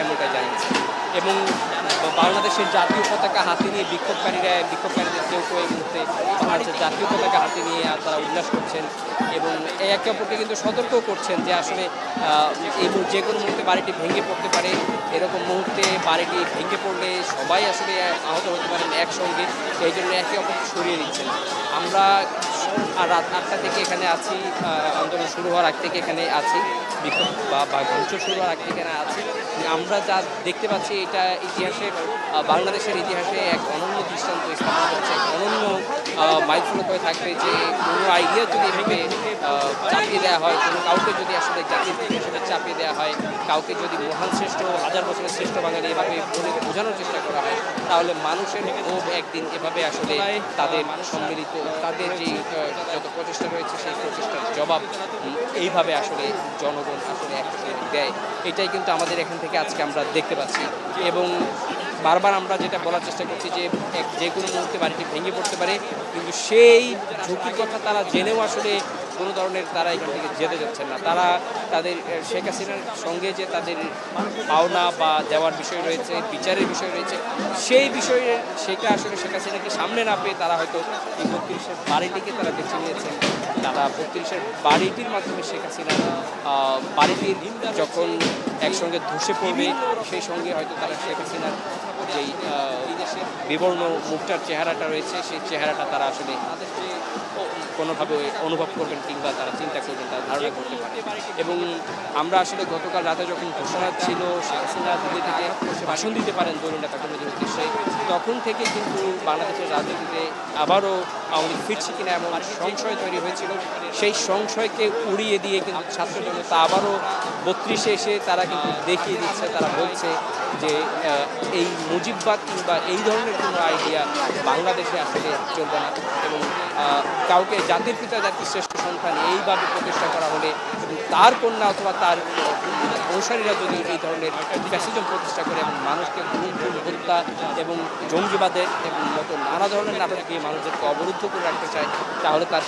এমনটাই জানিয়েছে। এবং বাংলাদেশের জাতীয় পতাকা হাতে নিয়ে বিক্ষোভকারীদের কেউ কেউ এই মুহূর্তে বাংলাদেশের জাতীয় পতাকা হাতে নিয়ে তারা উল্লাস করছেন এবং একে অপরকে কিন্তু সতর্কও করছেন যে আসলে এই যে কোনো মুহূর্তে বাড়িটি ভেঙে পড়তে পারে। এরকম মুহূর্তে বাড়িটি ভেঙে পড়লে সবাই আসলে আহত হতে পারেন একসঙ্গে, এই জন্য একে অপরকে সরিয়ে দিচ্ছেন। আমরা রাত ৮টা থেকে এখানে আছি, আন্দোলন শুরু হওয়ার আগ থেকে এখানে আছি, বিক্ষোভ বা ভাঙচুর শুরু হওয়ার আগ থেকে এখানে আছি। আমরা যা দেখতে পাচ্ছি এটা ইতিহাসে, বাংলাদেশের ইতিহাসে এক অনন্য দৃষ্টান্ত স্থাপন করছে, এক অনন্য মাইলফলক হয়ে থাকবে যে কোনো আইডিয়া যদি এভাবে চাপিয়ে দেওয়া হয়, কোনো কাউকে যদি আসলে জাতির হিসেবে চাপিয়ে দেওয়া হয়, কাউকে যদি মহান শ্রেষ্ঠ হাজার বছরের শ্রেষ্ঠ বাঙালি এভাবে বলে বোঝানোর চেষ্টা করা হয়, তাহলে মানুষের ক্ষোভ একদিন এভাবে আসলে তাদের সম্মিলিত তাদের যে যত প্রচেষ্টা রয়েছে সেই প্রচেষ্টার জবাব এইভাবে আসলে জনগণ আসলে একসাথে দেয়। এটাই কিন্তু আমাদের এখান থেকে আজকে আমরা দেখতে পাচ্ছি। এবং বারবার আমরা যেটা বলার চেষ্টা করছি যে যে কোনো মুহূর্তে বাড়িটি ভেঙে পড়তে পারে, কিন্তু সেই ঝুঁকির কথা তারা জেনেও আসলে কোনো ধরনের তারা এখান থেকে যেতে যাচ্ছেন না। তারা তাদের শেখ হাসিনার সঙ্গে যে তাদের পাওনা বা দেওয়ার বিষয় রয়েছে, বিচারের বিষয় রয়েছে, সেই বিষয়ে সেটা আসলে শেখ হাসিনাকে সামনে না পেয়ে তারা হয়তো এই ৩২-এর বাড়িটিকে তারা বেছে নিয়েছেন। তারা ৩২-এর বাড়িটির মাধ্যমে শেখ হাসিনার বাড়িটির যখন একসঙ্গে ধসে পড়বে, সেই সঙ্গে হয়তো তারা শেখ হাসিনার যেই বিবর্ণ মুখটার চেহারাটা রয়েছে সেই চেহারাটা তারা আসলে কোনোভাবে অনুভব করবেন কিংবা তারা চিন্তা করবেন, তারা ধারণা করতে পারে। এবং আমরা আসলে গতকাল রাতে যখন ঘোষণা ছিল শেখ হাসিনা দিল্লি থেকে ভাষণ দিতে পারেন তরুণ নেতা কর্মীদের উদ্দেশ্যে, তখন থেকে কিন্তু বাংলাদেশের রাজনীতিতে আবারও আওয়ামী লীগ ফিরছে কিনা এমন সংশয় তৈরি হয়েছিল। সেই সংশয়কে উড়িয়ে দিয়ে কিন্তু ছাত্র জনতা আবারও ৩২-এ এসে তারা কিন্তু দেখিয়ে দিচ্ছে, তারা বলছে যে এই মুজিববাদ কিংবা এই ধরনের কোনো আইডিয়া বাংলাদেশে আসলে চলবে না। এবং কাউকে জাতির পিতা জাতির শ্রেষ্ঠ সন্তান এইভাবে প্রতিষ্ঠা করা হলে এবং তার কন্যা অথবা তার অনুসারীরা যদি এই ধরনের ফ্যাসিজম প্রতিষ্ঠা করে এবং মানুষকে হত্যা এবং জঙ্গিবাদের এবং মতো নানা ধরনের নাটক দিয়ে মানুষদেরকে অবরুদ্ধ করে রাখতে চায়, তাহলে তার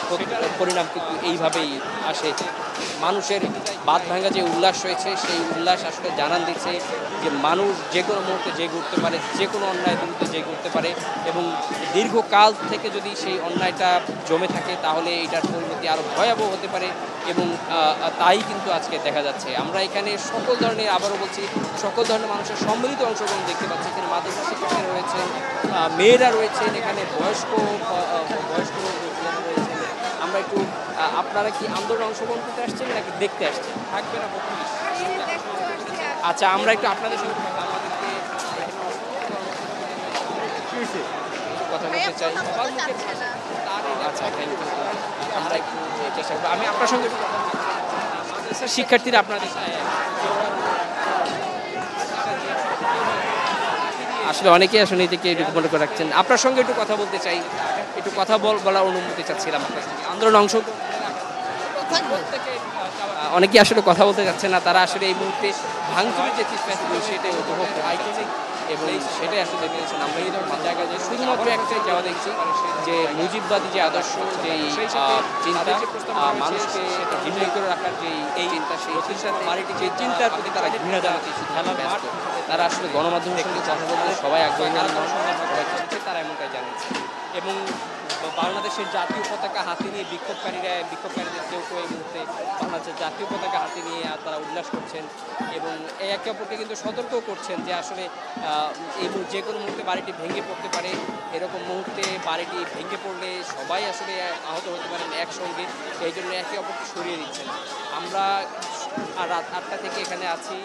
পরিণাম কিন্তু এইভাবেই আসে। মানুষের বাঁধ ভাঙা যে উল্লাস রয়েছে সেই উল্লাস আসলে জানান দিচ্ছে যে মানুষ যে কোনো মুহূর্তে জেগে উঠতে পারে, যে কোনো অন্যায়ের বিরুদ্ধে জেগে উঠতে পারে এবং দীর্ঘকাল থেকে যদি সেই অন্যায়টা জমে থাকে তাহলে এটার পরিণতি আরও ভয়াবহ হতে পারে। এবং তাই কিন্তু আজকে দেখা যাচ্ছে। আমরা এখানে সকল ধরনের, আবারও বলছি, সকল ধরনের মানুষের সম্মিলিত অংশগ্রহণ দেখতে পাচ্ছি। এখানে মাদ্রাসা শিক্ষার্থীরা রয়েছেন, মেয়েরা রয়েছেন, এখানে বয়স্ক রয়েছেন। আমরা একটু আপনারা কি আন্দোলনে অংশগ্রহণ করতে আসছেন নাকি দেখতে আসছেন? থাকবে না আচ্ছা, আমরা একটু আপনাদের সঙ্গে আমাদেরকে কথা বলতে চাই। আচ্ছা, থ্যাংক ইউ। আমরা একটু চেষ্টা করবো। আমি আপনার সঙ্গে শিক্ষার্থীরা আপনাদের আসলে অনেকেই আসলে নিজেকে একটু মনে করে রাখছেন। আপনার সঙ্গে একটু কথা বলতে চাই, একটু কথা বলার অনুমতি চাচ্ছিলাম আপনার সঙ্গে। আন্দোলন অংশ অনেকেই আসলে কথা বলতে যাচ্ছে না, তারা আসলে এই মুহূর্তে ভাঙচুরের যে চিত্রগুলো সেটাই উপভোগ করছে এবং সেটাই আসলে দেখেছেন। আমরা এই ধরনের জায়গায় যে শুধুমাত্র একটাই যাওয়া দেখছি যে মুজিববাদী যে আদর্শ, যেই চিন্তা, মানুষকে জিম্মি করে রাখার যে এই চিন্তা, সেই চিন্তার বাড়িটি যে চিন্তার প্রতি তারা ঘৃণা জানাতে ব্যস্ত। তারা আসলে গণমাধ্যমের সঙ্গে কথা বলতে সবাই আগ্রহী নন, সবাই চাচ্ছে, তারা এমনটাই জানিয়েছে। এবং বাংলাদেশের জাতীয় পতাকা হাতে নিয়ে বিক্ষোভকারীদের কেউ কেউ এই মুহূর্তে বাংলাদেশের জাতীয় পতাকা হাতে নিয়ে তারা উল্লাস করছেন এবং একে অপরকে কিন্তু সতর্কও করছেন যে আসলে এই যে কোনো মুহূর্তে বাড়িটি ভেঙে পড়তে পারে। এরকম মুহূর্তে বাড়িটি ভেঙে পড়লে সবাই আসলে আহত হতে পারেন একসঙ্গে, এই জন্য একে অপরকে সরিয়ে দিচ্ছেন। আমরা রাত ৮টা থেকে এখানে আছি,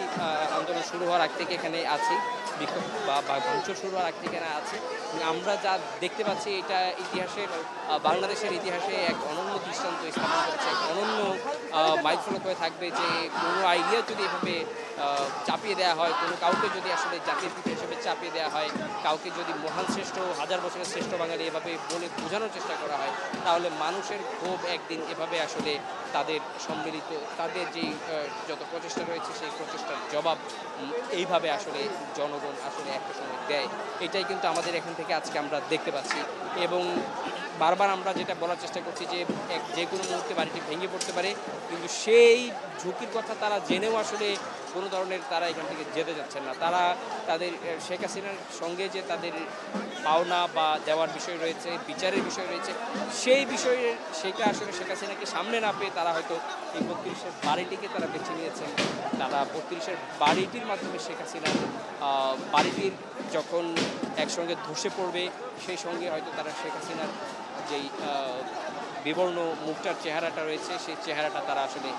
আন্দোলন শুরু হওয়ার আগ থেকে এখানে আছি, বিক্ষোভ বা ভাঙচুর শুরু হওয়ার আগ থেকে এখানে আছি। আমরা যা দেখতে পাচ্ছি এটা ইতিহাসে, বাংলাদেশের ইতিহাসে এক অনন্য দৃষ্টান্ত স্থাপন করছে, এক অনন্য মাইলফলক হয়ে থাকবে যে কোনো আইডিয়া যদি এভাবে চাপিয়ে দেওয়া হয়, কোনো কাউকে যদি আসলে জাতির পিতা হিসেবে চাপিয়ে দেওয়া হয়, কাউকে যদি মহান শ্রেষ্ঠ হাজার বছরের শ্রেষ্ঠ বাঙালি এভাবে বলে বোঝানোর চেষ্টা করা হয়, তাহলে মানুষের ক্ষোভ একদিন এভাবে আসলে তাদের সম্মিলিত তাদের যেই যত প্রচেষ্টা রয়েছে সেই প্রচেষ্টার জবাব এইভাবে আসলে জনগণ আসলে একটা সময় দেয়। এটাই কিন্তু আমাদের এখান থেকে আজকে আমরা দেখতে পাচ্ছি এবং বারবার আমরা যেটা বলার চেষ্টা করছি যে যে কোনো মুহূর্তে বাড়িটি ভেঙে পড়তে পারে। কিন্তু সেই ঝুঁকির কথা তারা জেনেও আসলে কোনো ধরনের তারা এখান থেকে যেতে যাচ্ছেন না। তারা তাদের শেখ হাসিনার সঙ্গে যে তাদের পাওনা বা দেওয়ার বিষয় রয়েছে, বিচারের বিষয় রয়েছে, সেই বিষয়ে সেটা আসলে শেখ হাসিনাকে সামনে না পেয়ে তারা হয়তো এই ৩২-এর বাড়িটিকে তারা বেছে নিয়েছেন। তারা ৩২-এর বাড়িটির মাধ্যমে শেখ হাসিনার বাড়িটির যখন একসঙ্গে ধসে পড়বে, সেই সঙ্গে হয়তো তারা শেখ হাসিনার যেই বিবর্ণ মুখটার চেহারাটা রয়েছে, সেই চেহারাটা তারা আসলে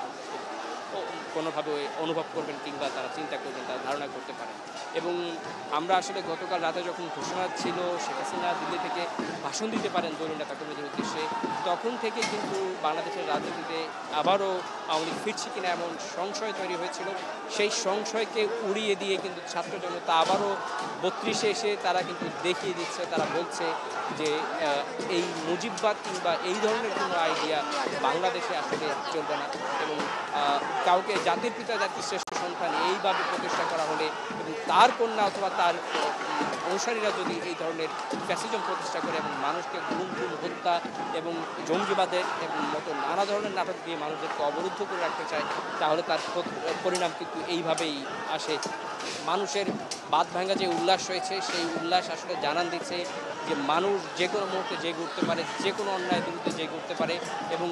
কোনোভাবে অনুভব করবেন কিংবা তারা চিন্তা করবেন, তারা ধারণা করতে পারেন। এবং আমরা আসলে গতকাল রাতে যখন ঘোষণা ছিল শেখ হাসিনা দিল্লি থেকে ভাষণ দিতে পারেন তরুণ নেতাকর্মীদের উদ্দেশ্যে, তখন থেকে কিন্তু বাংলাদেশের রাজনীতিতে আবারও আওয়ামী লীগ ফিরছে কিনা এমন সংশয় তৈরি হয়েছিল। সেই সংশয়কে উড়িয়ে দিয়ে কিন্তু ছাত্র জনতা আবারও ৩২-এ এসে তারা কিন্তু দেখিয়ে দিচ্ছে, তারা বলছে যে এই মুজিববাদ কিংবা এই ধরনের কোনো আইডিয়া বাংলাদেশে আসলে চলবে না এবং কাউকে জাতির পিতা জাতির শ্রেষ্ঠ সন্তান এইভাবে প্রতিষ্ঠা করা হলে এবং তার কন্যা অথবা তার অনুসারীরা যদি এই ধরনের ফ্যাসিজম প্রতিষ্ঠা করে এবং মানুষকে গুম হত্যা এবং জঙ্গিবাদের এবং মতো নানা ধরনের নাটক দিয়ে মানুষদেরকে অবরুদ্ধ করে রাখতে চায়, তাহলে তার পরিণাম কিন্তু এইভাবেই আসে। মানুষের বাঁধ ভাঙা যে উল্লাস রয়েছে, সেই উল্লাস আসলে জানান দিচ্ছে যে মানুষ যে কোনো মুহূর্তে জেগে উঠতে পারে, যে কোনো অন্যায়ের বিরুদ্ধে জেগে উঠতে পারে এবং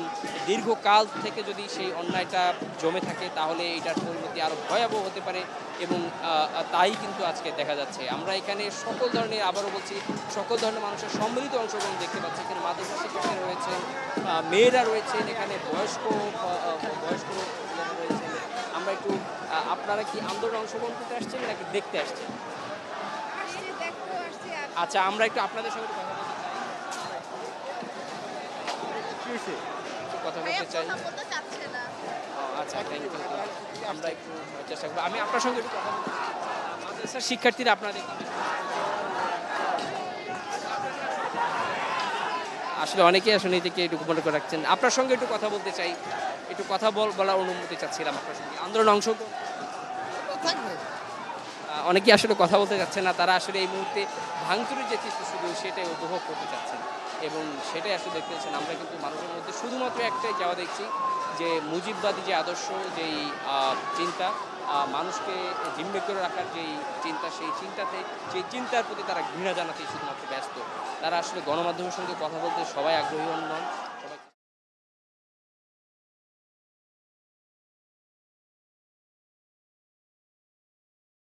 দীর্ঘকাল থেকে যদি সেই অন্যায়টা জমে থাকে তাহলে এটার পরিণতি আরও ভয়াবহ হতে পারে এবং তাই কিন্তু আজকে দেখা যাচ্ছে। আমরা এখানে সকল ধরনের, আবারও বলছি, সকল ধরনের মানুষের সম্মিলিত অংশগ্রহণ দেখতে পাচ্ছি। এখানে মাদ্রাসা শিক্ষার্থীরা রয়েছেন, মেয়েরা রয়েছেন, এখানে বয়স্ক লোকেরা রয়েছেন। আমরা একটু আপনারা কি আন্দোলনে অংশগ্রহণ করতে আসছেন নাকি দেখতে আসছেন? আচ্ছা, আমরা একটু আপনাদের সঙ্গে কথা বলতে চাই। কথা বলতে চাই। আচ্ছা, থ্যাংক ইউ। আমরা একটু চেষ্টা করবো। আমি আপনার সঙ্গে একটু কথা বলতে চাই। মাদ্রাসার শিক্ষার্থীরা আপনাদের আসলে অনেকেই আসলে নিজেকে একটু গোপন করে রাখছেন। আপনার সঙ্গে একটু কথা বলতে চাই, একটু কথা বলার অনুমতি চাচ্ছিলাম আপনার সঙ্গে। আন্দোলনে অংশগ্রহণ অনেকেই আসলে কথা বলতে চাচ্ছে না, তারা আসলে এই মুহূর্তে ভাঙচুরের যে চিত্র শুধু সেটাই উপভোগ করতে চাচ্ছেন এবং সেটাই আসলে দেখতে পাচ্ছেন। আমরা কিন্তু মানুষের মধ্যে শুধুমাত্র একটাই যাওয়া দেখছি যে মুজিববাদী যে আদর্শ, যেই চিন্তা, মানুষকে জিম্মি করে রাখার যেই চিন্তা, সেই চিন্তার প্রতি তারা ঘৃণা জানাতেই শুধুমাত্র ব্যস্ত। তারা আসলে গণমাধ্যমের সঙ্গে কথা বলতে সবাই আগ্রহী নন।